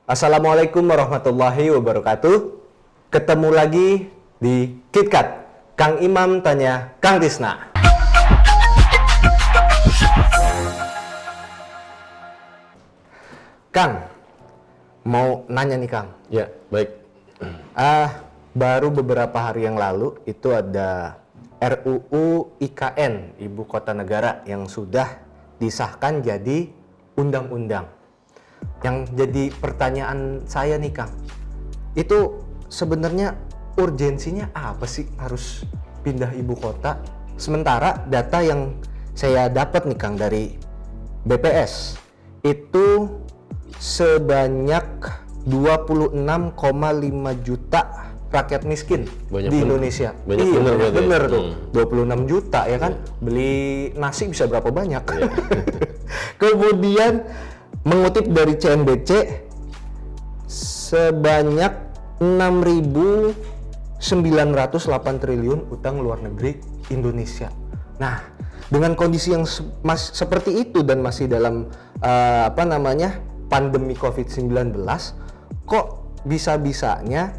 Assalamualaikum warahmatullahi wabarakatuh. Ketemu lagi di KitKat. Kang Imam tanya Kang Tisna. Kang, mau nanya nih Kang. Ya, baik. Baru beberapa hari yang lalu itu ada RUU IKN, Ibu Kota Negara, yang sudah disahkan jadi undang-undang. Yang jadi pertanyaan saya nih Kang, itu sebenarnya urgensinya apa sih harus pindah ibu kota? Sementara data yang saya dapat nih Kang dari BPS itu sebanyak 26,5 juta rakyat miskin Banyak di bener. Indonesia. Banyak Iya, bener berarti ya? bener tuh. 26 juta ya kan? Beli nasi bisa berapa banyak? Kemudian mengutip dari CNBC sebanyak 6.908 triliun utang luar negeri Indonesia. Nah, dengan kondisi yang seperti itu dan masih dalam pandemi COVID-19, kok bisa-bisanya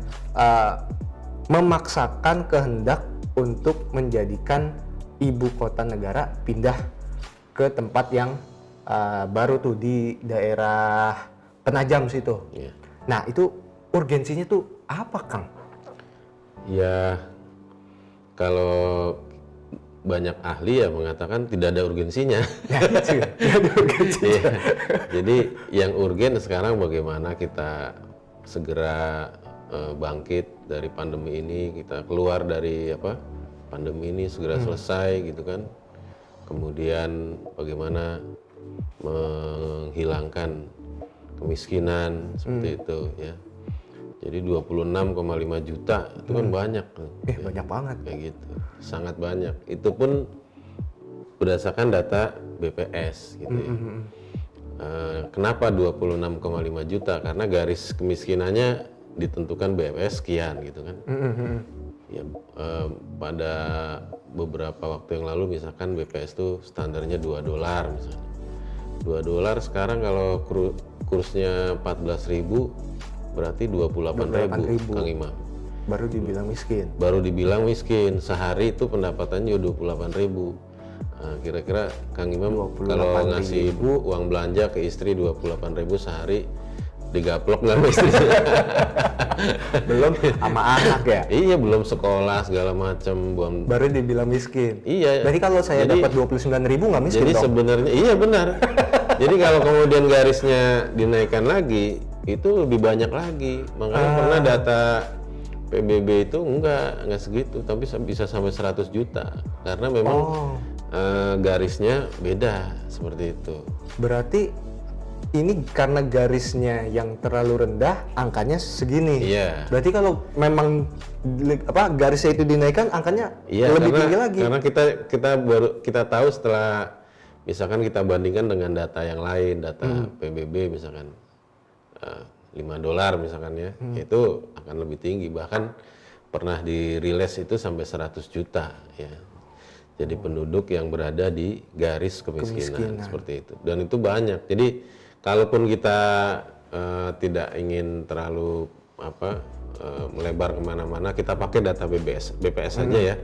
memaksakan kehendak untuk menjadikan ibu kota negara pindah ke tempat yang baru tuh di daerah Penajam situ. Ya. Nah, itu urgensinya tuh apa, Kang? Ya, kalau banyak ahli ya mengatakan tidak ada urgensinya. Ya, itu, tidak ada urgensinya. Iya. Jadi yang urgen sekarang bagaimana kita segera bangkit dari pandemi ini, kita keluar dari pandemi ini segera selesai gitu kan. Kemudian bagaimana menghilangkan kemiskinan seperti itu ya. Jadi 26,5 juta itu kan banyak tuh. Banyak banget. Kayak gitu. Sangat banyak. Itu pun berdasarkan data BPS gitu ya. Kenapa 26,5 juta? Karena garis kemiskinannya ditentukan BPS sekian gitu kan. Ya, pada beberapa waktu yang lalu misalkan BPS tuh standarnya $2 misalnya. $2 sekarang kalau kursnya 14.000 berarti 28.000 Kang Imam. Baru dibilang miskin. Baru dibilang miskin. Sehari itu pendapatannya 28.000. Nah, kira-kira Kang Imam kalau ngasih uang belanja ke istri 28.000 sehari digaplok nggak sama istrinya? Belum sama anak ya. Iya, belum sekolah segala macam, Baru dibilang miskin. Iya. Berarti kalau saya dapat 29.000 nggak miskin Jadi dong? sebenarnya iya benar. Jadi kalau kemudian garisnya dinaikkan lagi, itu lebih banyak lagi. Makanya pernah data PBB itu enggak segitu, tapi bisa sampai 100 juta. Karena memang garisnya beda seperti itu. Berarti ini karena garisnya yang terlalu rendah, angkanya segini. Iya. Berarti kalau memang garisnya itu dinaikkan, angkanya lebih tinggi lagi. Karena kita tahu setelah misalkan kita bandingkan dengan data yang lain, data PBB misalkan $5 misalkan ya, itu akan lebih tinggi. Bahkan pernah dirilis itu sampai 100 juta ya. Jadi penduduk yang berada di garis kemiskinan seperti itu. Dan itu banyak. Jadi kalaupun kita tidak ingin terlalu melebar kemana-mana, kita pakai data BPS saja ya.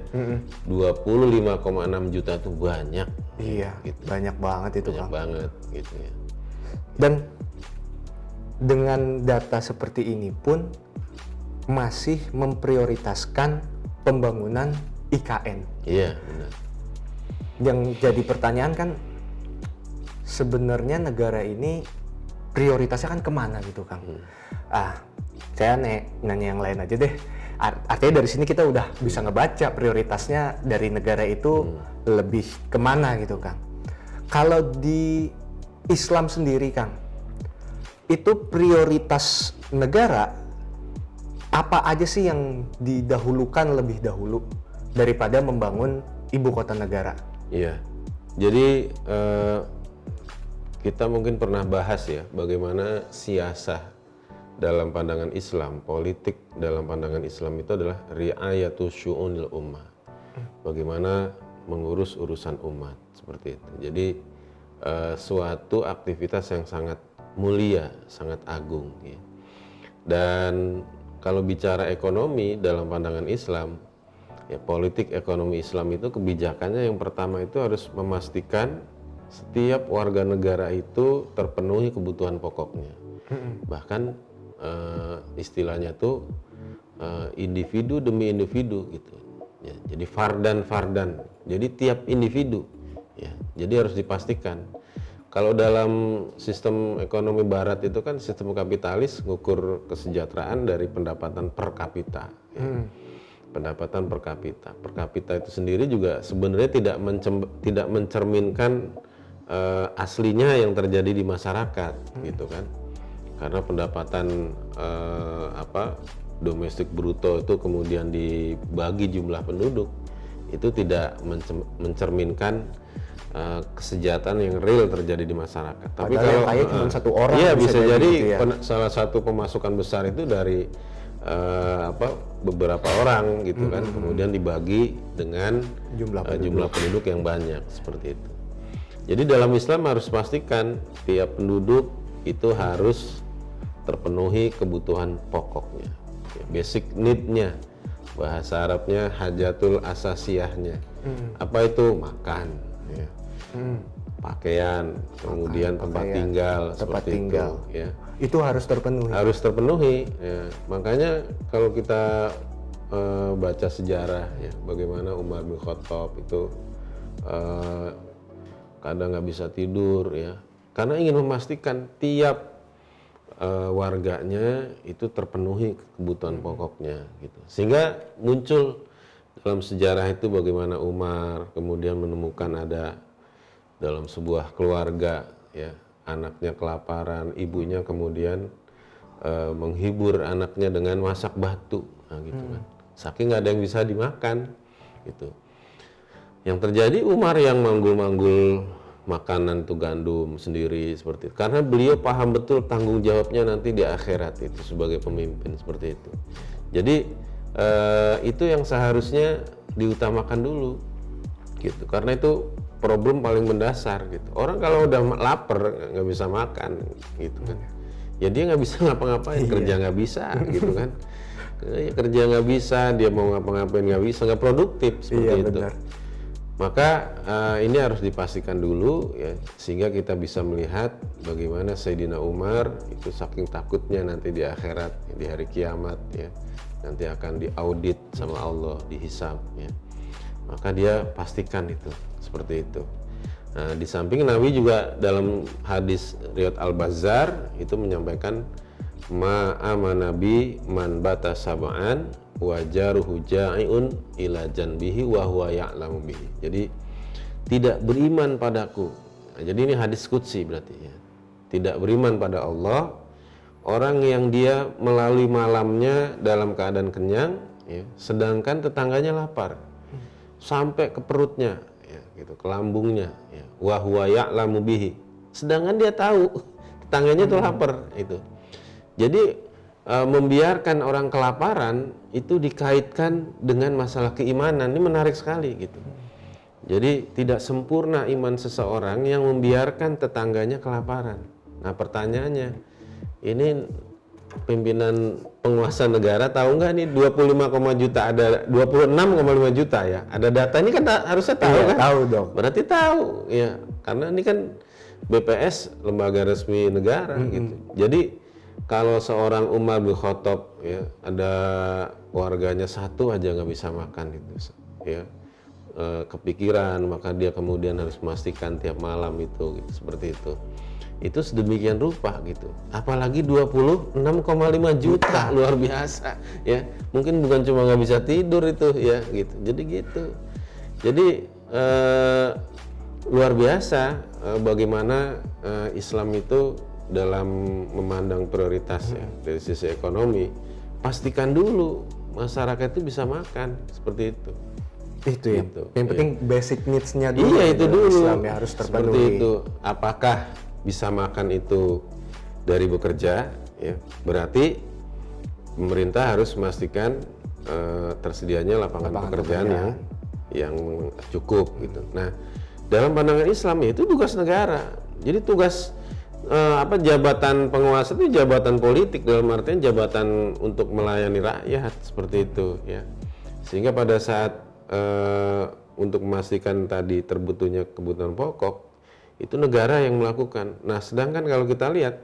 25,6 juta itu banyak. Iya, gitu. banyak banget itu, Banyak Kang. banget gitu ya. Dan dengan data seperti ini pun masih memprioritaskan pembangunan IKN. Iya, benar. Yang jadi pertanyaan kan, sebenarnya negara ini prioritasnya kan kemana gitu, Kang? Saya nanya yang lain aja deh. Artinya dari sini kita udah bisa ngebaca prioritasnya dari negara itu lebih kemana gitu, Kang. Kalau di Islam sendiri, Kang, itu prioritas negara apa aja sih yang didahulukan lebih dahulu daripada membangun ibu kota negara? Iya. Jadi kita mungkin pernah bahas ya bagaimana siasah dalam pandangan Islam, politik dalam pandangan Islam itu adalah ri'ayatu syu'unil ummah. Bagaimana mengurus urusan umat seperti itu. Jadi suatu aktivitas yang sangat mulia, sangat agung ya. Dan kalau bicara ekonomi dalam pandangan Islam, ya politik ekonomi Islam itu kebijakannya yang pertama itu harus memastikan setiap warga negara itu terpenuhi kebutuhan pokoknya. Bahkan istilahnya tuh individu demi individu gitu. Ya, jadi fardan. Jadi tiap individu, ya. Jadi harus dipastikan. Kalau dalam sistem ekonomi Barat itu kan sistem kapitalis ngukur kesejahteraan dari pendapatan per kapita. Ya. Pendapatan per kapita. Per kapita itu sendiri juga sebenarnya tidak mencerminkan aslinya yang terjadi di masyarakat, gitu kan? Karena pendapatan domestik bruto itu kemudian dibagi jumlah penduduk itu tidak mencerminkan kesejahteraan yang real terjadi di masyarakat. Tapi padahal kalau kaya cuma satu orang, iya bisa jadi gitu ya. Salah satu pemasukan besar itu dari beberapa orang gitu kan, kemudian dibagi dengan jumlah penduduk yang banyak seperti itu. Jadi dalam Islam harus pastikan tiap penduduk itu harus terpenuhi kebutuhan pokoknya, ya, basic need-nya, bahasa Arabnya hajatul asasiyahnya. Apa itu? Makan, ya. Pakaian, kemudian tempat tinggal, seperti itu. Ya. Itu harus terpenuhi. Harus terpenuhi. Ya. Makanya kalau kita baca sejarah, ya, bagaimana Umar bin Khattab itu kadang nggak bisa tidur, ya, karena ingin memastikan tiap warganya itu terpenuhi kebutuhan pokoknya, gitu. Sehingga muncul dalam sejarah itu bagaimana Umar kemudian menemukan ada dalam sebuah keluarga, ya, anaknya kelaparan, ibunya kemudian menghibur anaknya dengan masak batu, nah, gitu kan. Saking nggak ada yang bisa dimakan, gitu. Yang terjadi Umar yang manggul-manggul makanan itu gandum sendiri seperti itu. Karena beliau paham betul tanggung jawabnya nanti di akhirat itu sebagai pemimpin seperti itu. Jadi itu yang seharusnya diutamakan dulu, gitu. Karena itu problem paling mendasar, gitu. Orang kalau udah lapar nggak bisa makan, gitu kan. Ya dia nggak bisa ngapa-ngapain, kerja nggak bisa, gitu kan. Kerja nggak bisa, dia mau ngapa-ngapain nggak bisa, nggak produktif seperti itu. Benar. Maka ini harus dipastikan dulu, ya, sehingga kita bisa melihat bagaimana Sayyidina Umar itu saking takutnya nanti di akhirat, di hari kiamat, ya, nanti akan diaudit sama Allah, dihisab, ya. Maka dia pastikan itu seperti itu. Nah, di samping Nabi juga dalam hadis riwayat Al-Bazzar itu menyampaikan Nabi man bata sab'an wajaruhu ja'iun ila janbihi wa huwa ya'lamu bihi. Jadi tidak beriman padaku. Nah, jadi ini hadis qudsi berarti, ya. Tidak beriman pada Allah orang yang dia melalui malamnya dalam keadaan kenyang, ya, sedangkan tetangganya lapar sampai ke perutnya, ya, gitu, ke lambungnya, ya. Wa huwa ya'lamu bihi. Sedangkan dia tahu tetangganya itu lapar itu. Jadi membiarkan orang kelaparan itu dikaitkan dengan masalah keimanan. Ini menarik sekali, gitu. Jadi tidak sempurna iman seseorang yang membiarkan tetangganya kelaparan. Nah, pertanyaannya, ini pimpinan penguasa negara tahu nggak nih 25, juta ada 26,5 juta, ya. Ada data ini kan harusnya tahu, kan? Tahu dong. Berarti tahu, ya. Karena ini kan BPS lembaga resmi negara, gitu. Jadi kalau seorang Umar bin Khattab, ya, ada warganya satu aja nggak bisa makan itu, ya, kepikiran, maka dia kemudian harus memastikan tiap malam itu, gitu, seperti itu. Itu sedemikian rupa, gitu. Apalagi 26,5 juta, luar biasa, ya. Mungkin bukan cuma nggak bisa tidur itu, ya, gitu. Jadi gitu. Jadi luar biasa bagaimana Islam itu dalam memandang prioritas, ya, dari sisi ekonomi. Pastikan dulu masyarakat itu bisa makan, seperti itu. Itu ya. Gitu, yang penting ya. basic needs-nya dulu. Iya, itu dulu. Islam yang harus terpenuhi. Seperti itu. Apakah bisa makan itu dari bekerja, ya? Berarti pemerintah harus memastikan tersedianya lapangan pekerjaan yang cukup, gitu. Nah, dalam pandangan Islam itu tugas negara. Jadi tugas jabatan penguasa itu jabatan politik, dalam artian jabatan untuk melayani rakyat seperti itu ya. Sehingga pada saat untuk memastikan tadi terbutuhnya kebutuhan pokok itu negara yang melakukan. Nah, sedangkan kalau kita lihat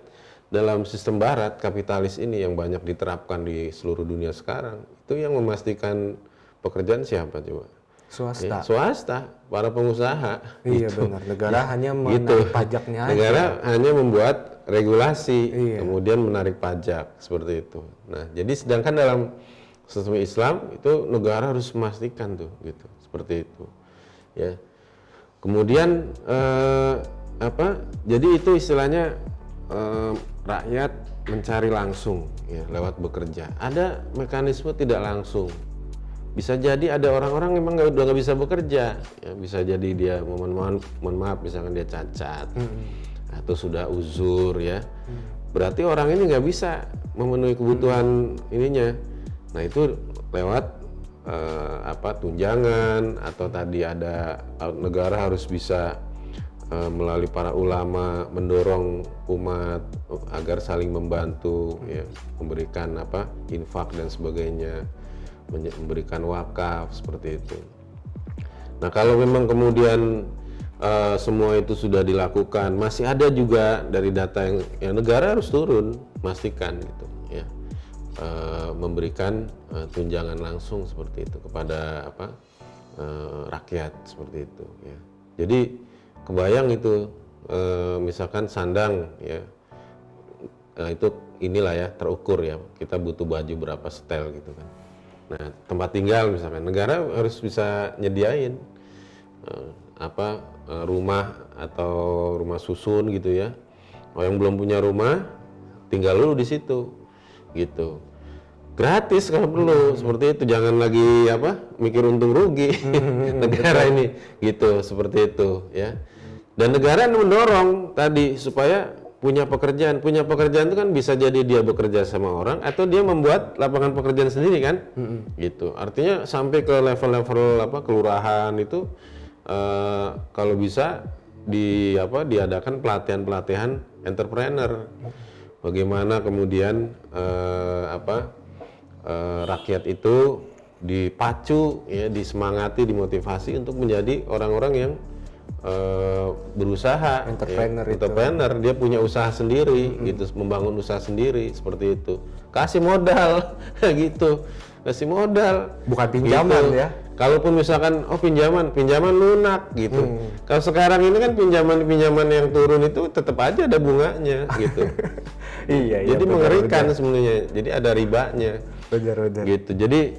dalam sistem barat kapitalis ini yang banyak diterapkan di seluruh dunia sekarang, itu yang memastikan pekerjaan siapa coba? Swasta. Swasta, para pengusaha. Iya gitu. benar. Negara hanya menarik Gitu. pajaknya aja. Negara hanya membuat regulasi, Iya. kemudian menarik pajak seperti itu. Nah, jadi sedangkan dalam sistem Islam itu negara harus memastikan tuh, gitu, seperti itu. Ya. Kemudian jadi itu istilahnya rakyat mencari langsung, ya, lewat bekerja. Ada mekanisme tidak langsung. Bisa jadi ada orang-orang memang udah nggak bisa bekerja, ya, bisa jadi dia mohon maaf misalkan dia cacat atau sudah uzur ya, berarti orang ini nggak bisa memenuhi kebutuhan ininya. Nah itu lewat tunjangan atau tadi ada negara harus bisa melalui para ulama mendorong umat agar saling membantu, ya, memberikan infak dan sebagainya, memberikan wakaf seperti itu. Nah kalau memang kemudian semua itu sudah dilakukan, masih ada juga dari data yang negara harus turun, pastikan gitu, ya, memberikan tunjangan langsung seperti itu kepada rakyat seperti itu. Ya. Jadi kebayang itu misalkan sandang, ya, itu inilah ya terukur ya, kita butuh baju berapa setel gitu kan. Nah, tempat tinggal misalkan negara harus bisa nyediain rumah atau rumah susun gitu ya. Oh, yang belum punya rumah tinggal dulu di situ gitu. Gratis kalau perlu seperti itu, jangan lagi mikir untung rugi negara ini gitu, seperti itu ya. Dan negara mendorong tadi supaya punya pekerjaan itu kan bisa jadi dia bekerja sama orang atau dia membuat lapangan pekerjaan sendiri kan, gitu. Artinya sampai ke level-level kelurahan itu kalau bisa diadakan pelatihan entrepreneur, bagaimana kemudian rakyat itu dipacu, ya, disemangati, dimotivasi untuk menjadi orang-orang yang berusaha, entrepreneur, dia punya usaha sendiri, gitu, membangun usaha sendiri seperti itu. Kasih modal, gitu, kasih modal. Bukan pinjaman gitu. Ya. Kalaupun misalkan pinjaman lunak, gitu. Kalau sekarang ini kan pinjaman yang turun itu tetap aja ada bunganya, gitu. Iya. Jadi mengerikan sebenarnya. Jadi ada ribanya. Benar. Gitu. Jadi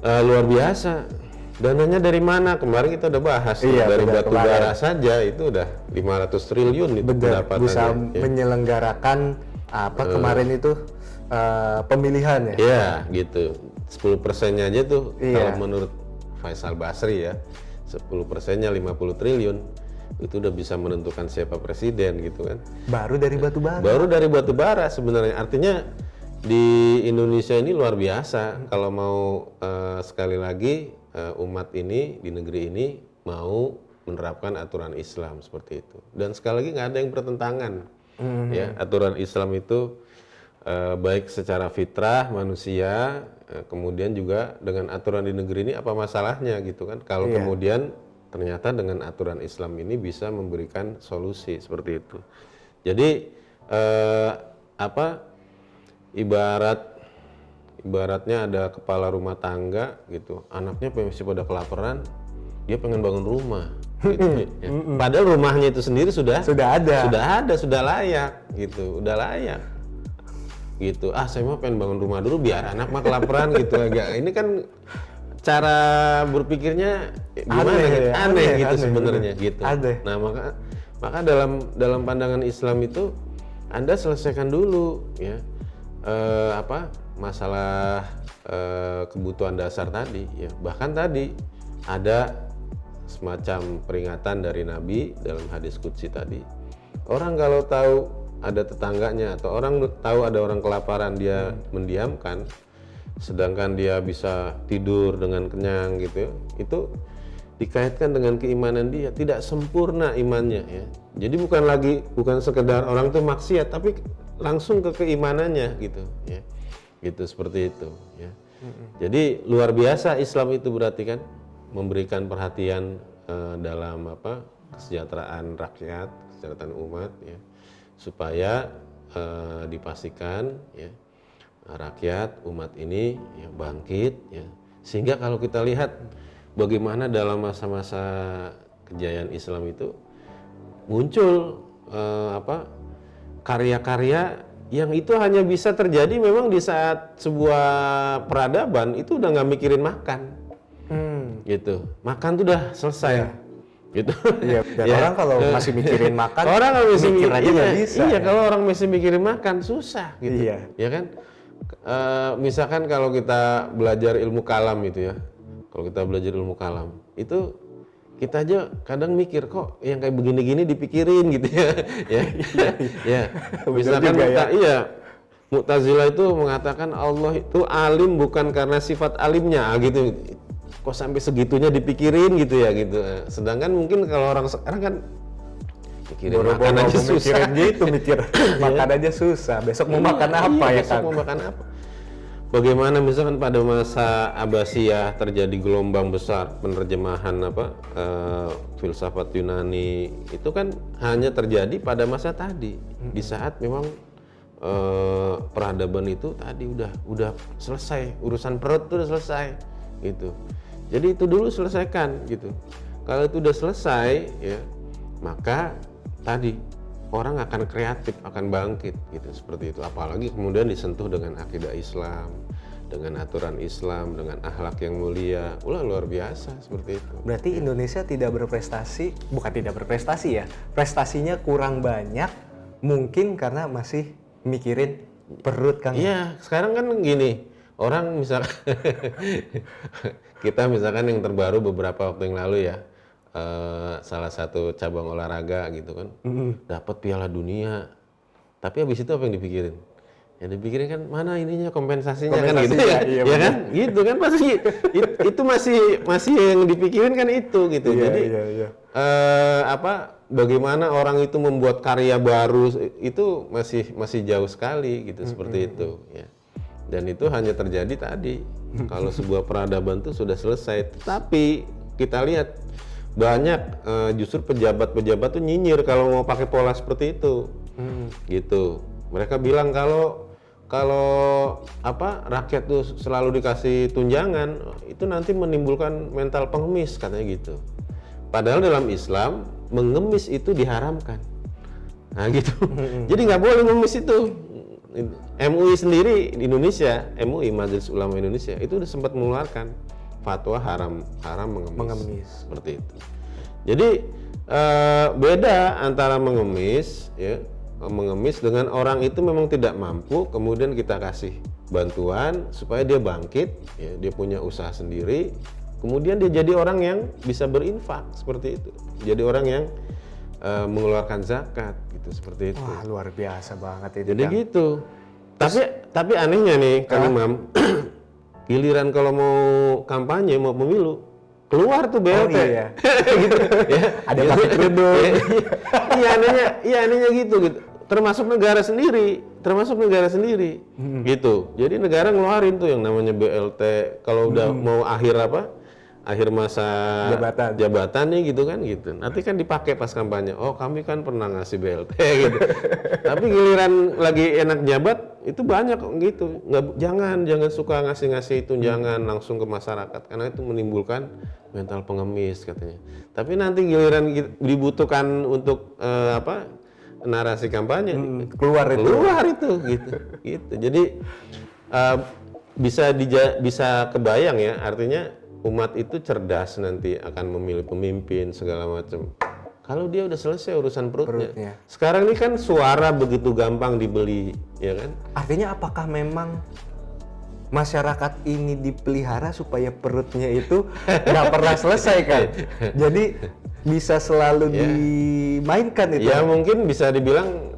luar biasa. Dananya dari mana? Kemarin kita udah bahas, dari batu bara saja itu udah 500 triliun itu pendapatannya. Bisa menyelenggarakan kemarin itu pemilihan ya? Iya, gitu. 10%-nya aja tuh kalau menurut Faisal Basri ya, 10%-nya 50 triliun. Itu udah bisa menentukan siapa presiden gitu kan. Baru dari batu bara. Baru dari batu bara sebenarnya. Artinya di Indonesia ini luar biasa kalau mau sekali lagi umat ini di negeri ini mau menerapkan aturan Islam seperti itu. Dan sekali lagi nggak ada yang bertentangan, ya, aturan Islam itu baik secara fitrah manusia, kemudian juga dengan aturan di negeri ini apa masalahnya gitu kan? Kalau kemudian ternyata dengan aturan Islam ini bisa memberikan solusi seperti itu. Jadi ibaratnya ada kepala rumah tangga gitu, anaknya masih pada kelaparan, dia pengen bangun rumah gitu, ya. Padahal rumahnya itu sendiri sudah layak gitu, gitu. Saya mau pengen bangun rumah dulu biar anak mah kelaparan gitu. Ini kan cara berpikirnya gimana, aneh gitu sebenarnya gitu. Nah maka dalam pandangan Islam itu Anda selesaikan dulu, ya, masalah kebutuhan dasar tadi, ya. Bahkan tadi ada semacam peringatan dari Nabi dalam hadis qudsi tadi. Orang kalau tahu ada tetangganya atau orang tahu ada orang kelaparan, dia mendiamkan, sedangkan dia bisa tidur dengan kenyang gitu, itu dikaitkan dengan keimanan dia, tidak sempurna imannya ya. Jadi bukan sekedar orang tuh maksiat, tapi langsung ke keimanannya gitu ya. Gitu seperti itu ya. Jadi luar biasa Islam itu berarti kan memberikan perhatian dalam kesejahteraan rakyat, kesejahteraan umat ya. Supaya dipastikan ya rakyat umat ini ya bangkit ya. Sehingga kalau kita lihat bagaimana dalam masa-masa kejayaan Islam itu muncul karya-karya yang itu hanya bisa terjadi memang di saat sebuah peradaban itu udah nggak mikirin makan, gitu. Makan tuh udah selesai, gitu. Iya, dan orang kalau masih mikirin makan, orang kalau masih mikir aja nggak bisa. Iya, kalau orang masih mikirin makan susah, gitu. Iya. Ya kan? Misalkan kalau kita belajar ilmu kalam itu ya, kalau kita belajar ilmu kalam itu kita aja kadang mikir kok yang kayak begini-gini dipikirin gitu ya. Ya. Misalkan Mu'tazilah itu mengatakan Allah itu alim bukan karena sifat alimnya gitu. Kok sampai segitunya dipikirin gitu ya gitu. Sedangkan mungkin kalau orang sekarang kan mikirin makan aja susah. Mikir makan aja susah. Besok mau makan apa ya kan? Besok mau makan apa? Bagaimana misalkan pada masa Abbasiyah terjadi gelombang besar penerjemahan filsafat Yunani itu kan hanya terjadi pada masa tadi di saat memang peradaban itu tadi udah selesai, urusan perut itu udah selesai gitu. Jadi itu dulu selesaikan gitu. Kalau itu udah selesai ya maka tadi orang akan kreatif, akan bangkit gitu seperti itu. Apalagi kemudian disentuh dengan akidah Islam, dengan aturan Islam, dengan akhlak yang mulia. Luar biasa seperti itu. Berarti Indonesia tidak berprestasi, bukan tidak berprestasi ya. Prestasinya kurang banyak mungkin karena masih mikirin perut kan. Iya, sekarang kan gini. Orang misalkan kita misalkan yang terbaru beberapa waktu yang lalu ya. Salah satu cabang olahraga gitu kan dapat Piala Dunia, tapi habis itu apa yang dipikirin? Yang dipikirin kan mana ininya kompensasinya kan gitu ya, ya kan? Gitu kan pasti itu masih yang dipikirin kan itu gitu. Jadi bagaimana orang itu membuat karya baru itu masih jauh sekali gitu seperti itu ya. Dan itu hanya terjadi tadi kalau sebuah peradaban itu sudah selesai. Tetapi kita lihat banyak justru pejabat-pejabat tuh nyinyir kalau mau pakai pola seperti itu, gitu. Mereka bilang kalau rakyat tuh selalu dikasih tunjangan itu nanti menimbulkan mental pengemis katanya gitu. Padahal dalam Islam mengemis itu diharamkan, nah gitu. Jadi nggak boleh mengemis itu. MUI sendiri di Indonesia, MUI Majelis Ulama Indonesia itu udah sempat mengeluarkan fatwa haram mengemis seperti itu. Jadi beda antara mengemis dengan orang itu memang tidak mampu, kemudian kita kasih bantuan supaya dia bangkit, ya, dia punya usaha sendiri, kemudian dia jadi orang yang bisa berinfak seperti itu, jadi orang yang mengeluarkan zakat gitu seperti itu. Wah, luar biasa banget itu. Jadi kan gitu. Tapi anehnya nih Kang Imam. Giliran kalau mau kampanye, mau pemilu, keluar tuh BLT. Oh, iya. Gitu, ya. Ada pakai kerudung. Iya anehnya gitu. Termasuk negara sendiri, gitu. Jadi negara ngeluarin tuh yang namanya BLT kalau udah mau akhir masa jabatan nih gitu kan gitu. Nanti kan dipakai pas kampanye. Oh, kami kan pernah ngasih BLT gitu. Tapi giliran lagi enak jabat itu banyak gitu. Jangan suka ngasih tunjangan langsung ke masyarakat karena itu menimbulkan mental pengemis katanya. Tapi nanti giliran dibutuhkan untuk narasi kampanye keluar itu gitu. Jadi bisa kebayang ya, artinya umat itu cerdas nanti akan memilih pemimpin segala macam. Kalau dia udah selesai urusan perutnya. Sekarang ini kan suara begitu gampang dibeli, ya kan? Artinya apakah memang masyarakat ini dipelihara supaya perutnya itu nggak pernah selesai kan? Jadi bisa selalu dimainkan itu. Ya mungkin bisa dibilang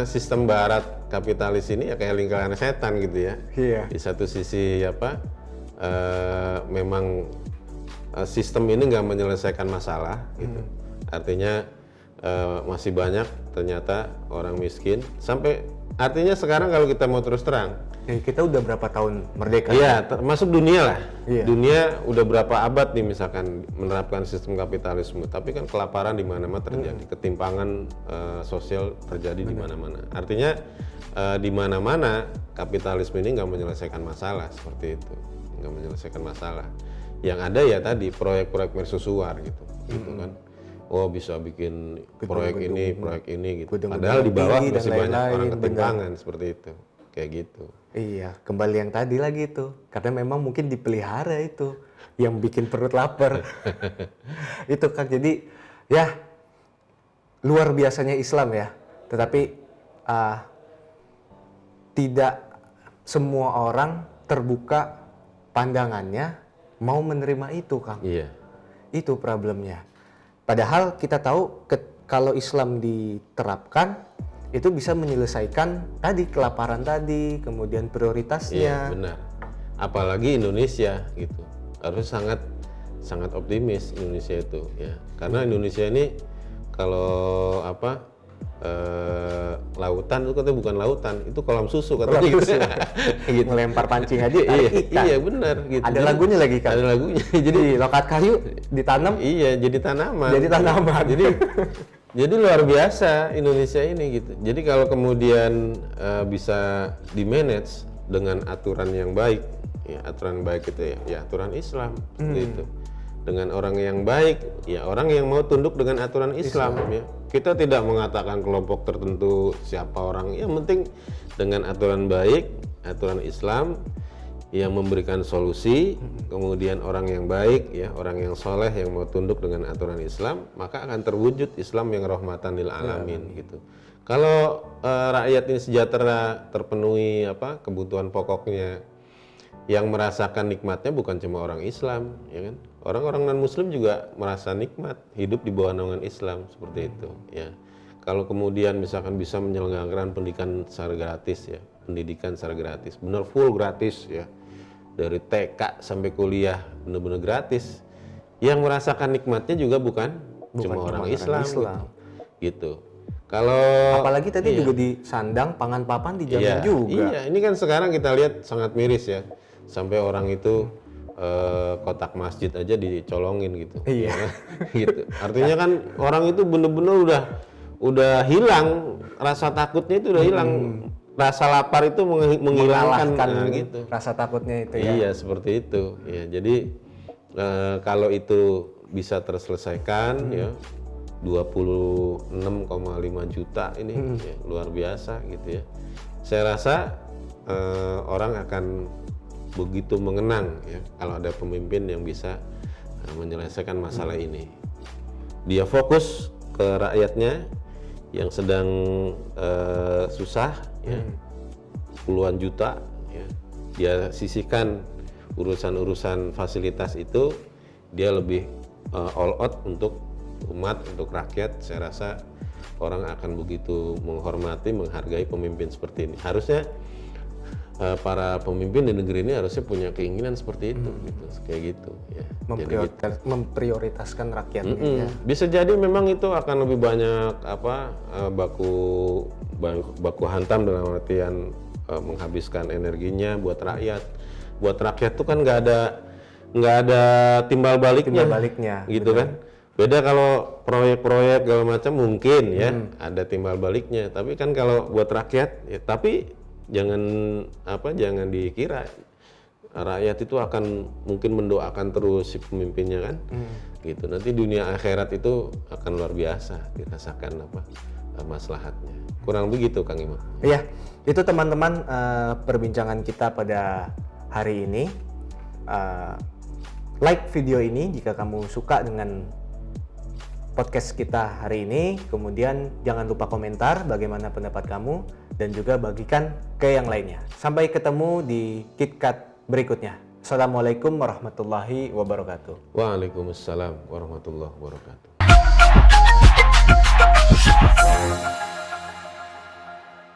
sistem barat kapitalis ini ya kayak lingkaran setan gitu ya. Iya. Di satu sisi memang sistem ini nggak menyelesaikan masalah gitu. Artinya masih banyak ternyata orang miskin sampai artinya sekarang kalau kita mau terus terang, kita udah berapa tahun merdeka? iya, termasuk dunia lah. Iya. Dunia udah berapa abad nih misalkan menerapkan sistem kapitalisme, tapi kan kelaparan di mana-mana terjadi, ketimpangan sosial terjadi di mana-mana. Artinya di mana-mana kapitalisme ini nggak menyelesaikan masalah seperti itu, nggak menyelesaikan masalah. Yang ada ya tadi proyek-proyek mercusuar gitu, gitu kan. Oh bisa bikin proyek ini gitu. Padahal di bawah tinggi dan masih banyak lain-lain, orang ketimpangan seperti itu, kayak gitu. Iya, kembali yang tadi lagi tuh, karena memang mungkin dipelihara itu yang bikin perut lapar. Itu Kang, jadi ya luar biasanya Islam ya, tetapi tidak semua orang terbuka pandangannya mau menerima itu Kang. Iya. Itu problemnya. Padahal kita tahu kalau Islam diterapkan itu bisa menyelesaikan tadi kelaparan tadi, kemudian prioritasnya. Iya, benar. Apalagi Indonesia gitu. Harus sangat optimis Indonesia itu ya. Karena Indonesia ini kalau lautan itu katanya bukan lautan, itu kolam susu katanya gitu. Gitu. Melempar pancing aja tarik ikan. Iya benar gitu. Ada lagunya lagi Kang. Ada lagunya. Jadi lokat kayu ditanam. Iya, jadi tanaman. Jadi tanaman. Jadi luar biasa Indonesia ini gitu. Jadi kalau kemudian bisa di-manage dengan aturan yang baik, ya aturan baik itu ya aturan Islam gitu. Dengan orang yang baik, ya orang yang mau tunduk dengan aturan Islam. Ya. Kita tidak mengatakan kelompok tertentu siapa orang, yang penting dengan aturan baik, aturan Islam yang memberikan solusi, kemudian orang yang baik, ya orang yang soleh yang mau tunduk dengan aturan Islam, maka akan terwujud Islam yang rahmatan lil alamin gitu. Kalau rakyat ini sejahtera, terpenuhi kebutuhan pokoknya, yang merasakan nikmatnya bukan cuma orang Islam, ya kan? Orang-orang non-Muslim juga merasa nikmat hidup di bawah naungan Islam seperti itu, ya. Kalau kemudian misalkan bisa menyelenggarakan pendidikan secara gratis, ya, pendidikan secara gratis, benar full gratis, ya, dari TK sampai kuliah benar-benar gratis. Yang merasakan nikmatnya juga bukan cuma orang Islam. Gitu. Kalau apalagi tadi juga di sandang pangan papan dijamin juga. Iya, ini kan sekarang kita lihat sangat miris ya. Sampai orang itu kotak masjid aja dicolongin gitu. Iya. Gitu. Artinya kan orang itu bener-bener udah hilang rasa takutnya, itu udah hilang. Rasa lapar itu menghilangkan gitu. Rasa takutnya itu ya. Iya, seperti itu. Ya, jadi kalau itu bisa terselesaikan ya 26,5 juta ini ya, luar biasa gitu ya. Saya rasa orang akan begitu mengenang ya kalau ada pemimpin yang bisa menyelesaikan masalah ini. Dia fokus ke rakyatnya yang sedang susah ya, puluhan juta ya. Dia sisihkan urusan-urusan fasilitas itu, dia lebih all out untuk umat, untuk rakyat. Saya rasa orang akan begitu menghormati, menghargai pemimpin seperti ini. Harusnya para pemimpin di negeri ini harusnya punya keinginan seperti itu, gitu, kayak gitu. Ya. Memprioritaskan rakyatnya. Ya. Bisa jadi memang itu akan lebih banyak baku hantam dalam artian menghabiskan energinya buat rakyat. Buat rakyat tuh kan nggak ada timbal baliknya, gitu betul. Kan. Beda kalau proyek-proyek segala macam mungkin ya ada timbal baliknya. Tapi kan kalau buat rakyat, ya, tapi jangan dikira rakyat itu akan mungkin mendoakan terus si pemimpinnya kan, gitu. Nanti dunia akhirat itu akan luar biasa dirasakan maslahatnya. Kurang begitu Kang Imam. Iya, itu teman-teman perbincangan kita pada hari ini. Like video ini jika kamu suka dengan podcast kita hari ini, kemudian jangan lupa komentar bagaimana pendapat kamu dan juga bagikan ke yang lainnya. Sampai ketemu di KitKat berikutnya. Assalamualaikum warahmatullahi wabarakatuh. Waalaikumsalam warahmatullahi wabarakatuh.